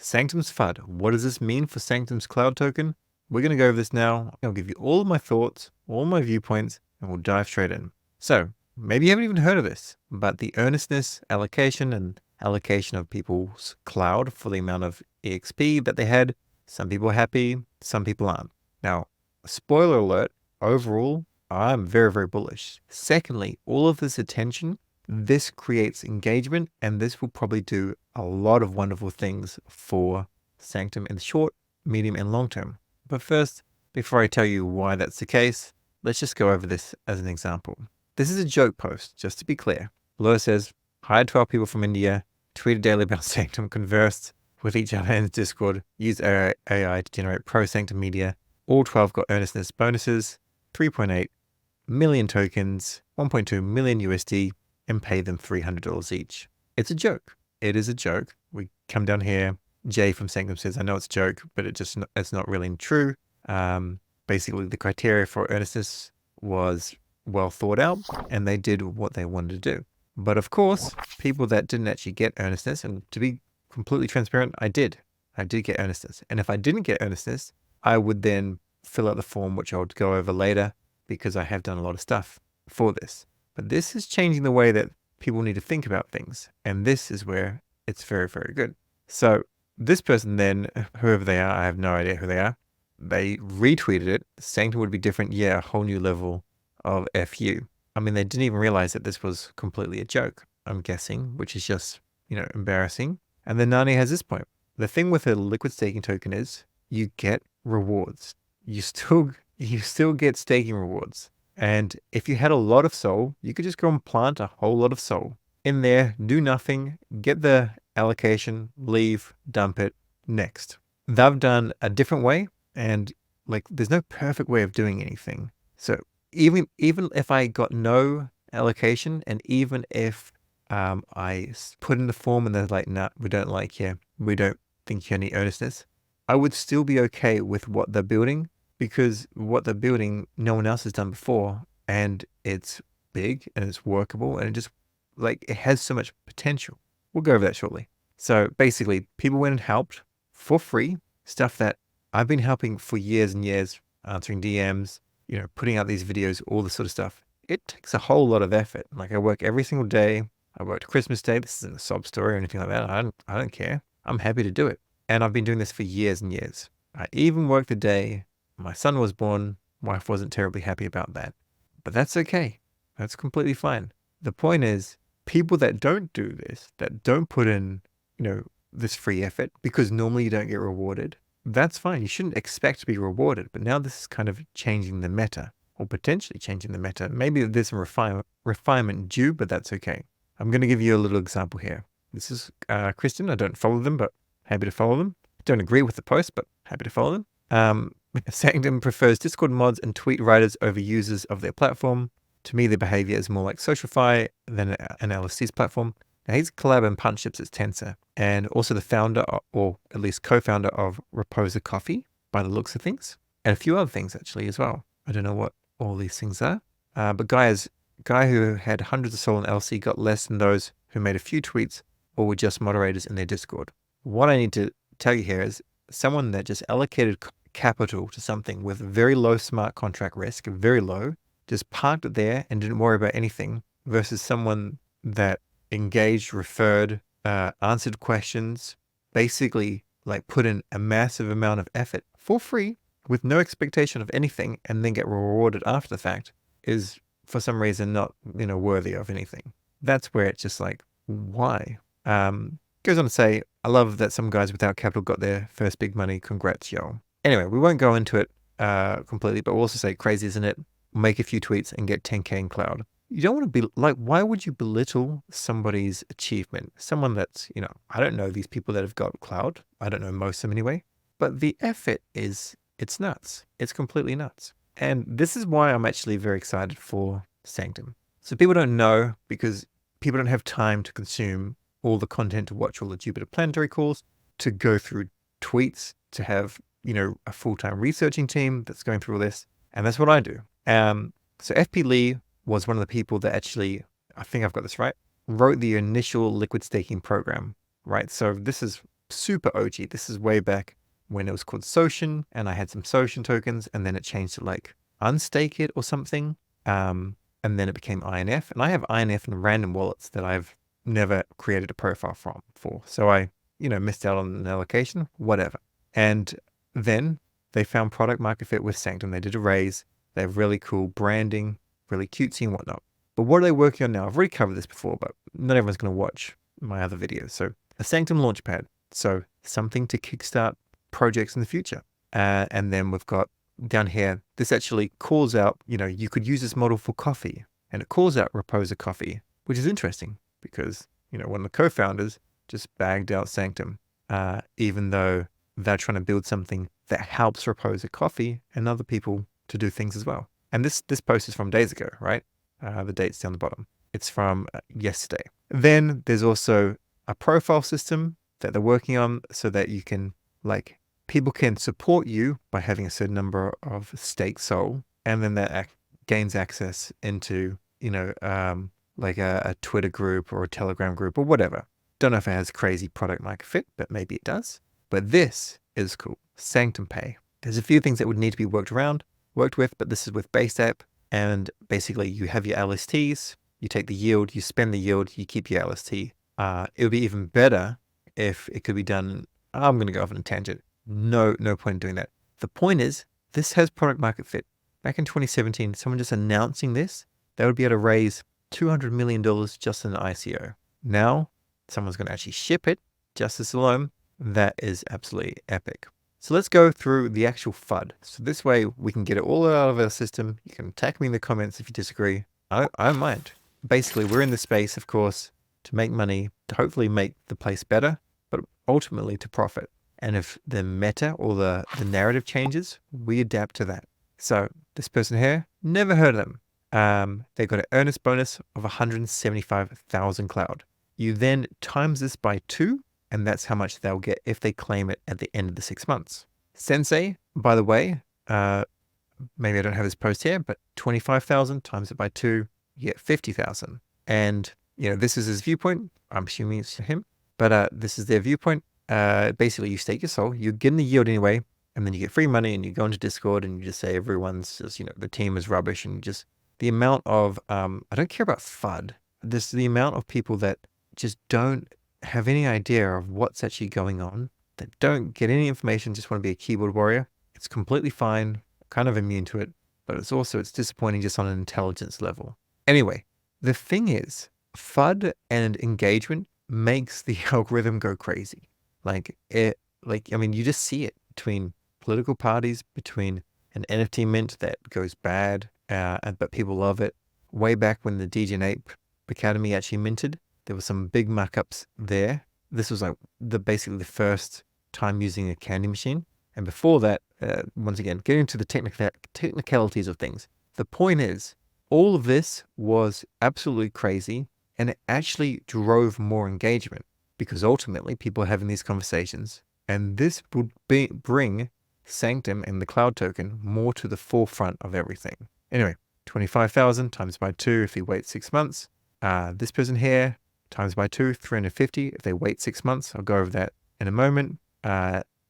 Sanctum's FUD. What does this mean for Sanctum's cloud token? We're going to go over this now. I'll give you all of my thoughts, all my viewpoints, and we'll dive straight in. So, maybe you haven't even heard of this, but the Earnestness allocation and allocation of people's cloud for the amount of EXP that they had. Some people are happy, some people aren't. Now, spoiler alert, overall, I'm very, very bullish. Secondly, all of this attention, this creates engagement, and this will probably do a lot of wonderful things for Sanctum in the short, medium, and long term. But first, before I tell you why that's the case, let's just go over this as an example. This is a joke post, just to be clear. Below it says, hired 12 people from India, tweeted daily about Sanctum, conversed with each other in Discord, used AI to generate pro-Sanctum media. All 12 got earnestness bonuses, 3.8 million tokens, 1.2 million USD, and pay them $300 each. It's a joke. It is a joke. We come down here. Jay from Sanctum says, I know it's a joke, but it's not really true. Basically, the criteria for earnestness was well thought out, and they did what they wanted to do. But of course, people that didn't actually get earnestness, and to be completely transparent, I did get earnestness. And if I didn't get earnestness, I would then fill out the form, which I would go over later, because I have done a lot of stuff for this. But this is changing the way that people need to think about things. And this is where it's very, very good. So this person then, whoever they are, I have no idea who they are. They retweeted it. Sanctum would be different. Yeah, a whole new level of FU. I mean, they didn't even realize that this was completely a joke, I'm guessing, which is just, embarrassing. And then Nani has this point. The thing with a liquid staking token is you get rewards. You still get staking rewards. And if you had a lot of Sol, you could just go and plant a whole lot of Sol in there, do nothing, get the allocation, leave, dump it, next. They've done a different way, and there's no perfect way of doing anything. So even if I got no allocation, and even if I put in the form and they're like, nah, we don't like you, we don't think you need earnestness, I would still be okay with what they're building, because what they're building, no one else has done before, and it's big and it's workable, and it just it has so much potential. We'll go over that shortly. So basically, people went and helped for free, stuff that I've been helping for years and years, answering DMs, putting out these videos, all this sort of stuff. It takes a whole lot of effort. I work every single day. I worked Christmas Day. This isn't a sob story or anything like that. I don't care. I'm happy to do it. And I've been doing this for years and years. I even worked the day my son was born. Wife wasn't terribly happy about that. But that's okay. That's completely fine. The point is, people that don't do this, that don't put in, this free effort, because normally you don't get rewarded, that's fine. You shouldn't expect to be rewarded. But now this is kind of changing the meta, or potentially changing the meta. Maybe there's some refinement due, but that's okay. I'm going to give you a little example here. This is Kristen. I don't follow them, but happy to follow them. Don't agree with the post, but happy to follow them. Sanctum prefers Discord mods and tweet writers over users of their platform. To me, their behavior is more like Socialfy than an LSC's platform. Now, he's a collab and partnerships at Tensor, and also the founder, or at least co-founder of Reposer Coffee, by the looks of things, and a few other things actually as well. I don't know what all these things are, but guy who had hundreds of Sol in LC got less than those who made a few tweets or were just moderators in their Discord. What I need to tell you here is someone that just allocated capital to something with very low smart contract risk, very low, just parked it there and didn't worry about anything, versus someone that engaged, referred, answered questions, basically put in a massive amount of effort for free with no expectation of anything, and then get rewarded after the fact, is for some reason not worthy of anything. That's where it's just why? Goes on to say, I love that some guys without capital got their first big money. Congrats, yo. Anyway, we won't go into it completely, but we'll also say, crazy, isn't it? Make a few tweets and get 10K in cloud. You don't want to be why would you belittle somebody's achievement? Someone that's, I don't know these people that have got cloud. I don't know most of them anyway. But the effort it's nuts. It's completely nuts. And this is why I'm actually very excited for Sanctum. So people don't know, because people don't have time to consume all the content, to watch all the Jupiter planetary calls, to go through tweets, to have, a full-time researching team that's going through all this. And that's what I do. So FP Lee was one of the people that actually, I think I've got this right, wrote the initial liquid staking program, right? So this is super OG. This is way back when it was called Socian, and I had some Socian tokens, and then it changed to like unstake it or something. And then it became INF, and I have INF in random wallets that I've never created a profile for. So I, missed out on an allocation, whatever. And then they found product market fit with Sanctum. They did a raise. They have really cool branding, really cutesy and whatnot. But what are they working on now? I've already covered this before, but not everyone's going to watch my other videos. So a Sanctum launchpad. So something to kickstart projects in the future. And then we've got down here, this actually calls out, you could use this model for coffee, and it calls out Reposer Coffee, which is interesting because, one of the co-founders just bagged out Sanctum, even though they're trying to build something that helps Reposer Coffee and other people to do things as well. And this post is from days ago, right? The date's down the bottom. It's from yesterday. Then there's also a profile system that they're working on so that you can, people can support you by having a certain number of staked SOL, and then that gains access into, a Twitter group or a Telegram group or whatever. Don't know if it has crazy product market fit, but maybe it does. But this is cool. Sanctum Pay. There's a few things that would need to be worked with, but this is with base app. And basically you have your LSTs, you take the yield, you spend the yield, you keep your LST. It would be even better if it could be done. I'm going to go off on a tangent. No point in doing that. The point is, this has product market fit. Back in 2017, someone just announcing this, they would be able to raise $200 million just in an ICO. Now, someone's going to actually ship it, just this alone. That is absolutely epic. So let's go through the actual FUD. So this way we can get it all out of our system. You can attack me in the comments if you disagree. I don't mind. Basically, we're in the space, of course, to make money, to hopefully make the place better, but ultimately to profit. And if the meta or the narrative changes, we adapt to that. So this person here, never heard of them. They got an earnest bonus of 175,000 cloud. You then times this by 2, and that's how much they'll get if they claim it at the end of the 6 months. Sensei, by the way, maybe I don't have this post here, but 25,000 times it by 2, you get 50,000. And, this is his viewpoint. I'm assuming it's him, but this is their viewpoint. Basically, you stake your SOL, you get in the yield anyway, and then you get free money, and you go into Discord and you just say everyone's just, the team is rubbish, and just the amount of, I don't care about FUD. This the amount of people that just don't have any idea of what's actually going on, that don't get any information, just want to be a keyboard warrior. It's completely fine, kind of immune to it, but it's disappointing just on an intelligence level. Anyway, the thing is, FUD and engagement makes the algorithm go crazy. You just see it between political parties, between an NFT mint that goes bad, but people love it. Way back when the DJ Ape Academy actually minted, there were some big markups there. This was basically the first time using a candy machine. And before that, once again, getting into the technicalities of things. The point is, all of this was absolutely crazy, and it actually drove more engagement because ultimately people are having these conversations, and this would bring Sanctum and the cloud token more to the forefront of everything. Anyway, 25,000 times by 2 if you wait 6 months. This person here, times by 2, 350 if they wait 6 months. I'll go over that in a moment.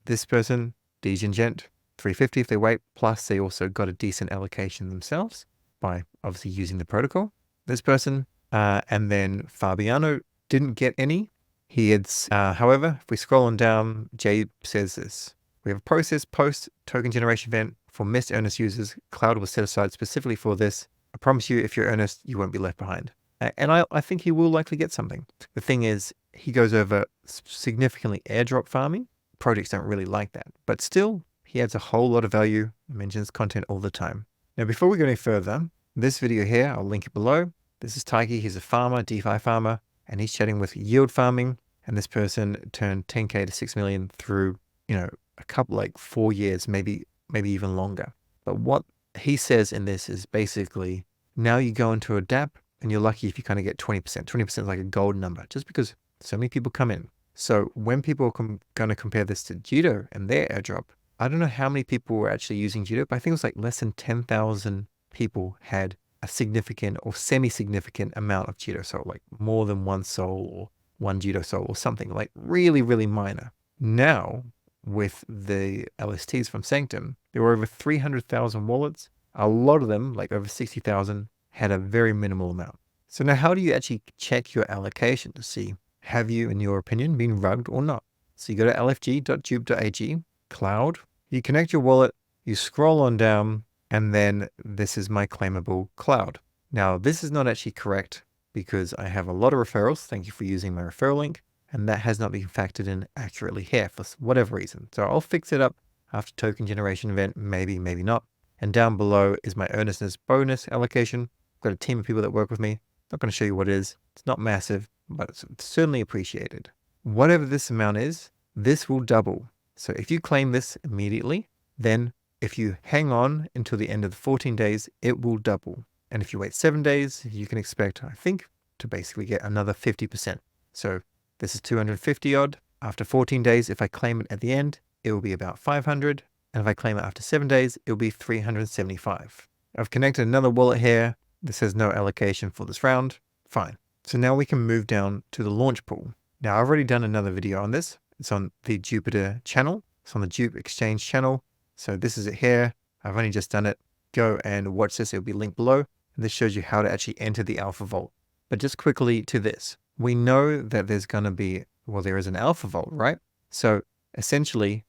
This person, Gent, 350 if they wait, plus they also got a decent allocation themselves by obviously using the protocol. This person, and then Fabiano didn't get any. He had, however, if we scroll on down, Jay says this. We have a process post token generation event for missed earnest users. Cloud was set aside specifically for this. I promise you, if you're earnest, you won't be left behind. And I think he will likely get something. The thing is, he goes over significantly airdrop farming. Projects don't really like that. But still, he adds a whole lot of value. He mentions content all the time. Now, before we go any further, this video here, I'll link it below. This is Taiki. He's a farmer, DeFi farmer, and he's chatting with yield farming. And this person turned 10K to 6 million through, a couple, 4 years, maybe even longer. But what he says in this is basically, now you go into a dApp, and you're lucky if you kind of get 20%. 20% is like a golden number, just because so many people come in. So when people are going to compare this to Judo and their airdrop, I don't know how many people were actually using Judo, but I think it was less than 10,000 people had a significant or semi-significant amount of Judo SOL, more than 1 SOL or 1 Judo SOL or something, really, really minor. Now, with the LSTs from Sanctum, there were over 300,000 wallets. A lot of them, like over 60,000, had a very minimal amount. So now how do you actually check your allocation to see, have you, in your opinion, been rugged or not? So you go to lfg.dupe.ag, cloud, you connect your wallet, you scroll on down, and then this is my claimable cloud. Now, this is not actually correct because I have a lot of referrals. Thank you for using my referral link. And that has not been factored in accurately here for whatever reason. So I'll fix it up after token generation event, maybe, maybe not. And down below is my Earnestness bonus allocation. I've got a team of people that work with me. Not going to show you what it is. It's not massive, but it's certainly appreciated. Whatever this amount is, this will double. So if you claim this immediately, then if you hang on until the end of the 14 days, it will double. And if you wait 7 days, you can expect, I think, to basically get another 50%. So this is 250 odd. After 14 days, if I claim it at the end, it will be about 500. And if I claim it after 7 days, it will be 375. I've connected another wallet here. This has no allocation for this round. Fine. So now we can move down to the launch pool. Now I've already done another video on this. It's on the Jupiter channel. It's on the Dupe Exchange channel. So this is it here. I've only just done it. Go and watch this. It'll be linked below. And this shows you how to actually enter the Alpha Vault. But just quickly to this. We know that there's going to be, well, there is an Alpha Vault, right? So essentially,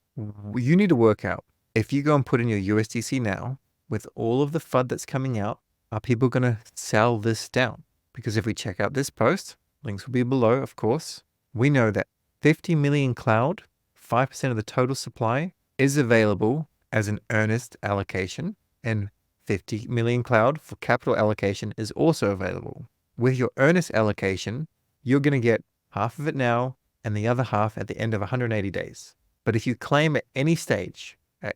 you need to work out, if you go and put in your USDC now, with all of the FUD that's coming out, are people going to sell this down? Because if we check out this post, links will be below, of course, we know that 50 million cloud, 5% of the total supply, is available as an earnest allocation, and 50 million cloud for capital allocation is also available. With your earnest allocation, you're going to get half of it now and the other half at the end of 180 days. But if you claim at any stage, as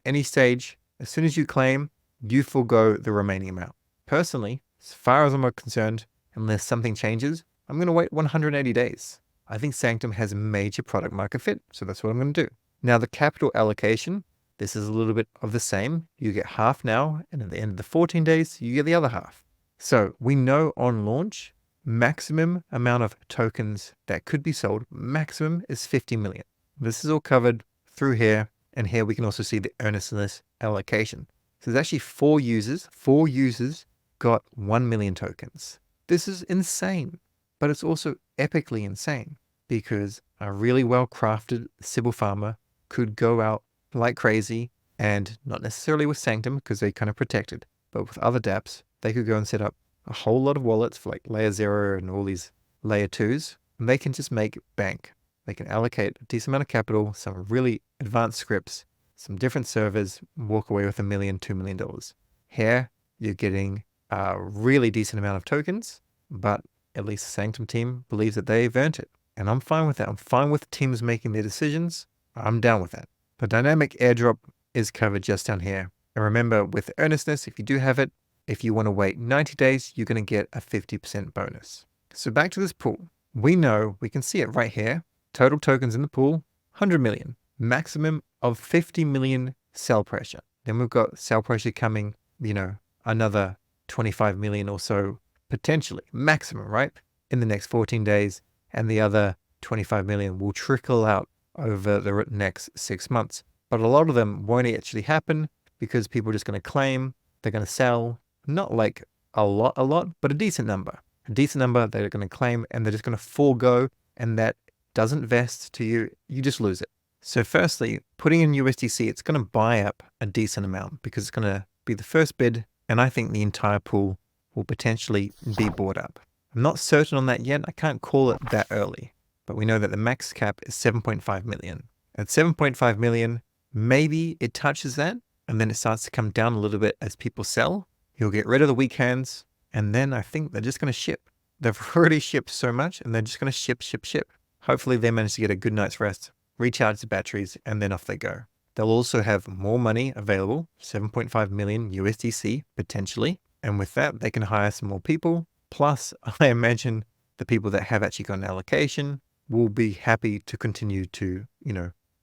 soon as you claim, you forego the remaining amount. Personally, as far as I'm concerned, unless something changes, I'm going to wait 180 days. I think Sanctum has a major product market fit, so that's what I'm going to do. Now, the capital allocation, this is a little bit of the same. You get half now, and at the end of the 14 days, you get the other half. So we know on launch, maximum amount of tokens that could be sold, maximum is 50 million. This is all covered through here, and here we can also see the Earnestness allocation. So there's actually 4 users got 1 million tokens. This is insane, but it's also epically insane because a really well-crafted Sybil farmer could go out like crazy, and not necessarily with Sanctum because they kind of protected, but with other dApps, they could go and set up a whole lot of wallets for like layer 0 and all these layer 2s, and they can just make bank. They can allocate a decent amount of capital, some really advanced scripts, some different servers, walk away with $1 million, $2 million. Here, you're getting a really decent amount of tokens, but at least the Sanctum team believes that they've earned it. And I'm fine with that. I'm fine with teams making their decisions. I'm down with that. The dynamic airdrop is covered just down here. And remember, with Earnestness, if you do have it, if you want to wait 90 days, you're going to get a 50% bonus. So back to this pool. We know, we can see it right here. Total tokens in the pool, 100 million. Maximum of 50 million sell pressure. Then we've got sell pressure coming, another 25 million or so, potentially, maximum, right? In the next 14 days. And the other 25 million will trickle out over the next 6 months. But a lot of them won't actually happen because people are just going to claim, they're going to sell, not like a lot, but a decent number. A decent number they're going to claim, and they're just going to forego, and that doesn't vest to you. You just lose it. So firstly, putting in USDC, it's going to buy up a decent amount because it's going to be the first bid, and I think the entire pool will potentially be bought up. I'm not certain on that yet. I can't call it that early, but we know that the max cap is 7.5 million. At 7.5 million, maybe it touches that, and then it starts to come down a little bit as people sell. You'll get rid of the weak hands, and then I think they're just going to ship. They've already shipped so much, and they're just going to ship. Hopefully they manage to get a good night's rest, recharge the batteries, and then off they go. They'll also have more money available, 7.5 million USDC, potentially. And with that, they can hire some more people. Plus, I imagine the people that have actually got an allocation will be happy to continue to,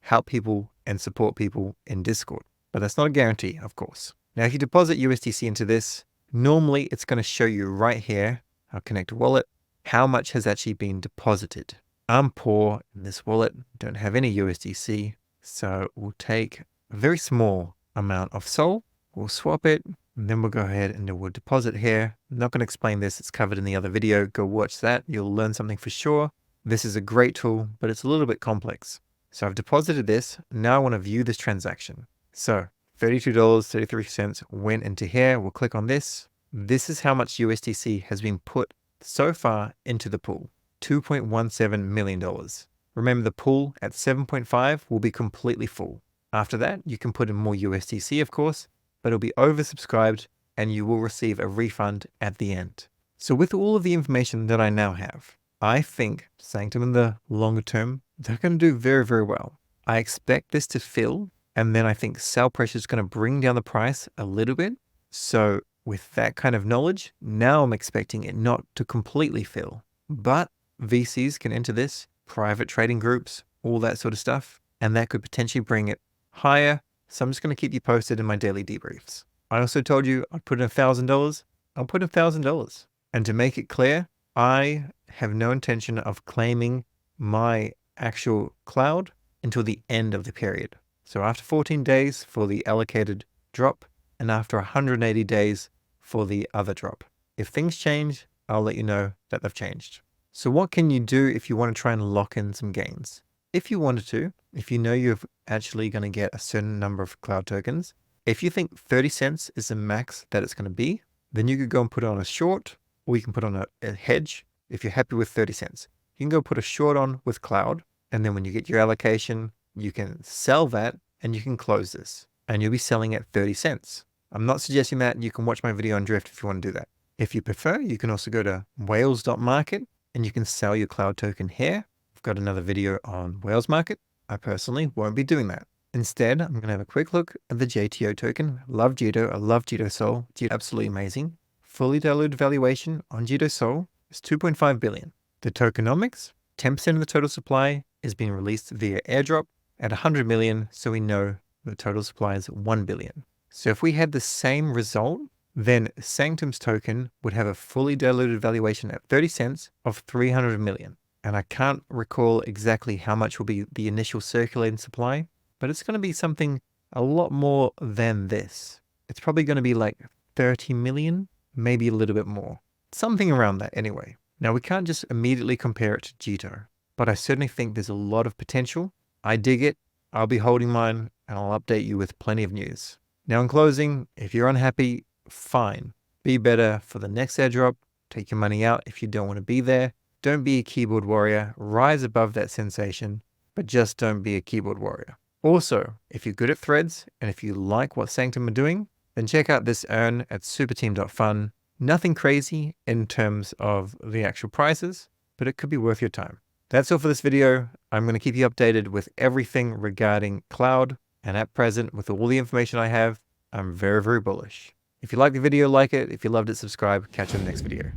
help people and support people in Discord. But that's not a guarantee, of course. Now, if you deposit USDC into this, normally it's going to show you right here, I'll connect a wallet, how much has actually been deposited. I'm poor in this wallet, don't have any USDC. So we'll take a very small amount of Sol, we'll swap it, and then we'll go ahead and we'll deposit here. I'm not going to explain this, it's covered in the other video. Go watch that, you'll learn something for sure. This is a great tool, but it's a little bit complex. So I've deposited this. Now I want to view this transaction. So $32.33 went into here. We'll click on this. This is how much USDC has been put so far into the pool. $2.17 million. Remember, the pool at 7.5 will be completely full. After that, you can put in more USDC, of course, but it'll be oversubscribed and you will receive a refund at the end. So with all of the information that I now have, I think Sanctum in the longer term, they're going to do very, very well. I expect this to fill, and then I think sell pressure is going to bring down the price a little bit. So with that kind of knowledge, now I'm expecting it not to completely fill, but VCs can enter this, private trading groups, all that sort of stuff, and that could potentially bring it higher. So I'm just going to keep you posted in my daily debriefs. I also told you I'd put in $1,000. I'll put in $1,000. And to make it clear, I have no intention of claiming my actual cloud until the end of the period. So after 14 days for the allocated drop, and after 180 days for the other drop. If things change, I'll let you know that they've changed. So what can you do if you want to try and lock in some gains? If you wanted to, if you know you're actually going to get a certain number of cloud tokens, if you think 30 cents is the max that it's going to be, then you could go and put it on a short, or you can put on a hedge if you're happy with 30 cents. You can go put a short on with cloud, and then when you get your allocation, you can sell that and you can close this, and you'll be selling at 30 cents. I'm not suggesting that. You can watch my video on Drift if you want to do that. If you prefer, you can also go to whales.market and you can sell your cloud token here. I've got another video on Whales Market. I personally won't be doing that. Instead, I'm going to have a quick look at the JTO token. Love Jito. I love Jito Sol. Jito absolutely amazing. Fully diluted valuation on Jito Sol is 2.5 billion. The tokenomics, 10% of the total supply is being released via airdrop at 100 million. So we know the total supply is 1 billion. So if we had the same result, then Sanctum's token would have a fully diluted valuation at 30 cents of 300 million. And I can't recall exactly how much will be the initial circulating supply, but it's going to be something a lot more than this. It's probably going to be like 30 million, maybe a little bit more. Something around that anyway. Now we can't just immediately compare it to Jito, but I certainly think there's a lot of potential. I dig it. I'll be holding mine and I'll update you with plenty of news. Now in closing, if you're unhappy, fine. Be better for the next airdrop. Take your money out if you don't want to be there. Don't be a keyboard warrior. Rise above that sensation, but just don't be a keyboard warrior. Also, if you're good at threads and if you like what Sanctum are doing, then check out this earn at superteam.fun. Nothing crazy in terms of the actual prices, but it could be worth your time. That's all for this video. I'm going to keep you updated with everything regarding cloud, and at present, with all the information I have, I'm very, very bullish. If you liked the video, like it. If you loved it, subscribe. Catch you in the next video.